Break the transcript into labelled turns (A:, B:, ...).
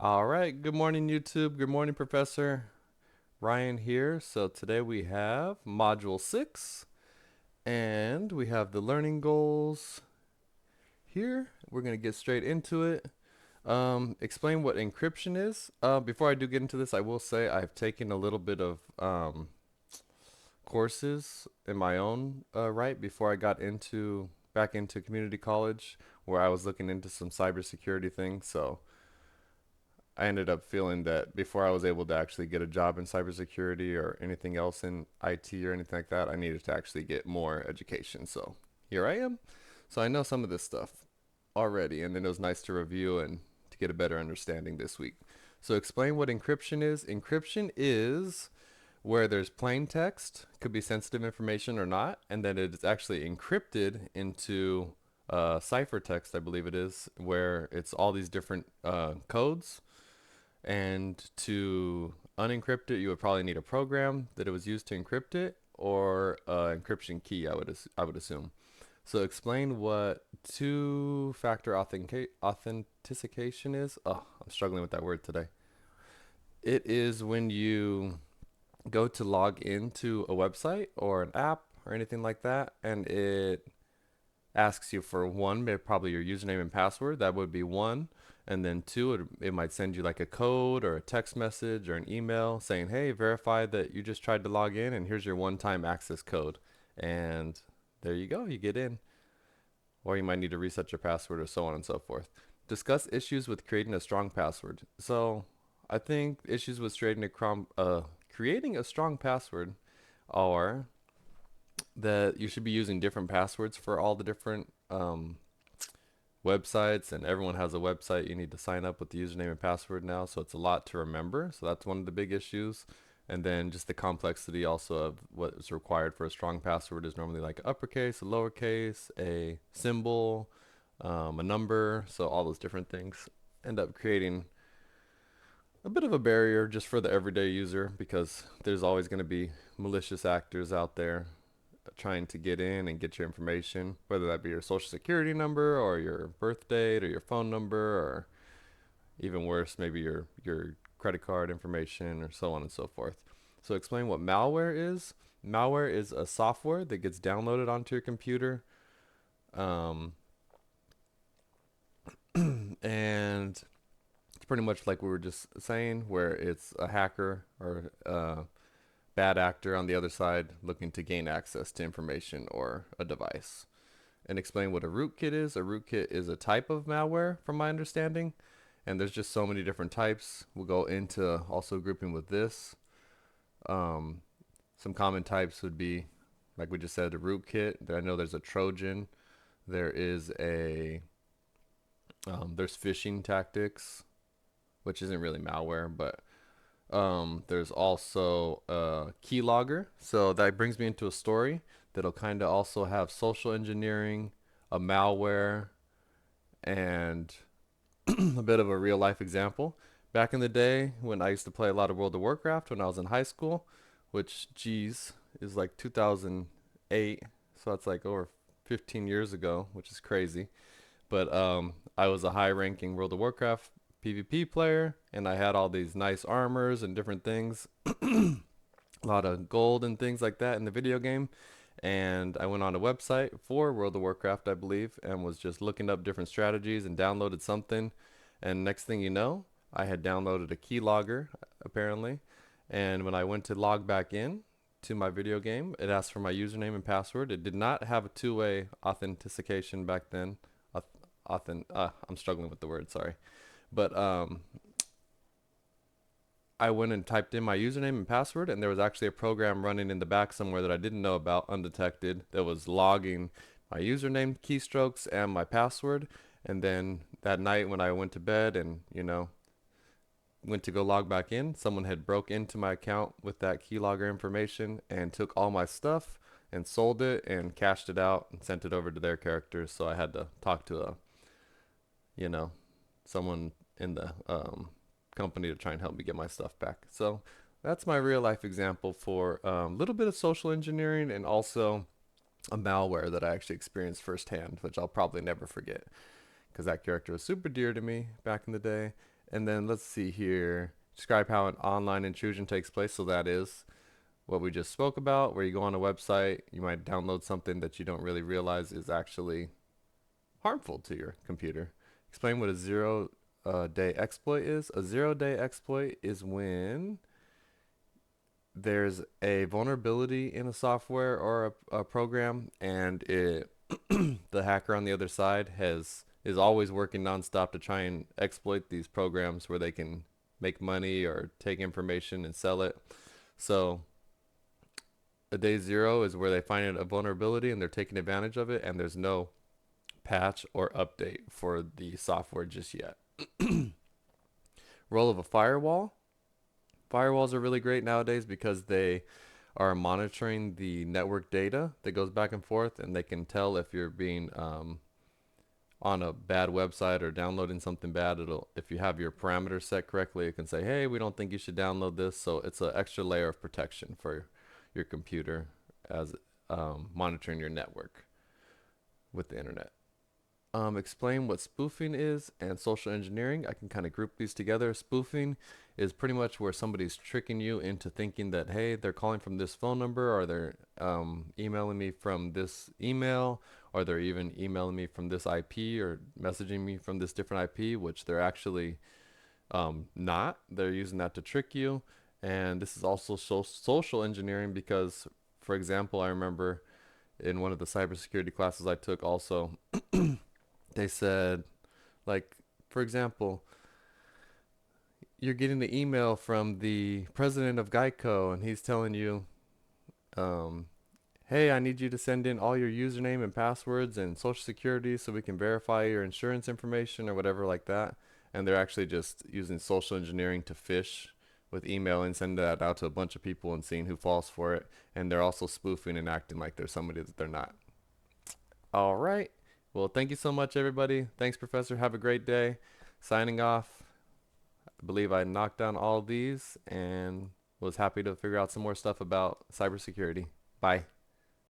A: All right, good morning, YouTube. Good morning, Professor Ryan here. So today we have Module 6, and we have the learning goals here. We're going to get straight into it. Explain what encryption is. Before I do get into this, I will say I've taken a little bit of courses in my own right before I got back into community college, where I was looking into some cybersecurity things. So I ended up feeling that before I was able to actually get a job in cybersecurity or anything else in IT or anything like that, I needed to actually get more education. So here I am. So I know some of this stuff already, and then it was nice to review and to get a better understanding this week. So explain what encryption is. Encryption is where there's plain text, could be sensitive information or not, and then it's actually encrypted into ciphertext, I believe it is, where it's all these different codes, and to unencrypt it, you would probably need a program that it was used to encrypt it or encryption key, I would assume. So explain what two-factor authentication is. Oh, I'm struggling with that word today. It is when you go to log into a website or an app or anything like that, and it asks you for one, probably your username and password. That would be one. And then two, it might send you like a code or a text message or an email saying, hey, verify that you just tried to log in and here's your one-time access code. And there you go, you get in. Or you might need to reset your password or so on and so forth. Discuss issues with creating a strong password. So I think issues with creating a strong password are that you should be using different passwords for all the different websites, and everyone has a website. You need to sign up with the username and password now, so it's a lot to remember. So that's one of the big issues. And then just the complexity also of what is required for a strong password is normally like uppercase, a lowercase, a symbol, a number. So all those different things end up creating a bit of a barrier just for the everyday user, because there's always going to be malicious actors out there trying to get in and get your information, whether that be your social security number or your birth date or your phone number, or even worse, maybe your credit card information or so on and so forth. So explain what malware is. Malware is a software that gets downloaded onto your computer, um, and it's pretty much like we were just saying, where it's a hacker or bad actor on the other side looking to gain access to information or a device. And explain what a rootkit is. A rootkit is a type of malware, from my understanding, and there's just so many different types. We'll go into also grouping with this. Um, some common types would be, like we just said, a rootkit. I know there's a Trojan. There is a there's phishing tactics, which isn't really malware, but there's also a keylogger. So that brings me into a story that'll kind of also have social engineering, a malware, and a bit of a real life example. Back in the day when I used to play a lot of World of Warcraft when I was in high school, which, geez, is like 2008. So that's like over 15 years ago, which is crazy. But I was a high ranking World of Warcraft PvP player, and I had all these nice armors and different things, a lot of gold and things like that in the video game. And I went on a website for World of Warcraft, I believe, and was just looking up different strategies and downloaded something. And next thing you know, I had downloaded a keylogger, apparently. And when I went to log back in to my video game, it asked for my username and password. It did not have a two-way authentication back then. I'm struggling with the word, sorry. But I went and typed in my username and password, and there was actually a program running in the back somewhere that I didn't know about, undetected, that was logging my username, keystrokes, and my password. And then that night when I went to bed and, went to go log back in, someone had broke into my account with that keylogger information and took all my stuff and sold it and cashed it out and sent it over to their characters. So I had to talk to you know, someone in the company to try and help me get my stuff back. So that's my real life example for a little bit of social engineering and also a malware that I actually experienced firsthand, which I'll probably never forget because that character was super dear to me back in the day. And then let's see here. Describe how an online intrusion takes place. So that is what we just spoke about, where you go on a website, you might download something that you don't really realize is actually harmful to your computer. Explain what a zero day exploit is. A 0 day exploit is when there's a vulnerability in a software or a program, and the hacker on the other side is always working nonstop to try and exploit these programs where they can make money or take information and sell it. So a day zero is where they find a vulnerability and they're taking advantage of it, and there's no patch or update for the software just yet. Role of a firewall. Firewalls are really great nowadays because they are monitoring the network data that goes back and forth, and they can tell if you're being on a bad website or downloading something bad. It'll, if you have your parameters set correctly, it can say, hey, we don't think you should download this. So it's an extra layer of protection for your computer as monitoring your network with the internet. Explain what spoofing is and social engineering. I can kind of group these together. Spoofing is pretty much where somebody's tricking you into thinking that, hey, they're calling from this phone number, or they're emailing me from this email, or they're even emailing me from this IP, or messaging me from this different IP, which they're actually not. They're using that to trick you. And this is also social engineering because, for example, I remember in one of the cybersecurity classes I took also, they said, like, for example, you're getting the email from the president of Geico, and he's telling you, um, hey, I need you to send in all your username and passwords and social security so we can verify your insurance information or whatever like that. And they're actually just using social engineering to phish with email and send that out to a bunch of people and seeing who falls for it. And they're also spoofing and acting like they're somebody that they're not. All right. Well, thank you so much, everybody. Thanks, Professor. Have a great day. Signing off. I believe I knocked down all of these and was happy to figure out some more stuff about cybersecurity. Bye.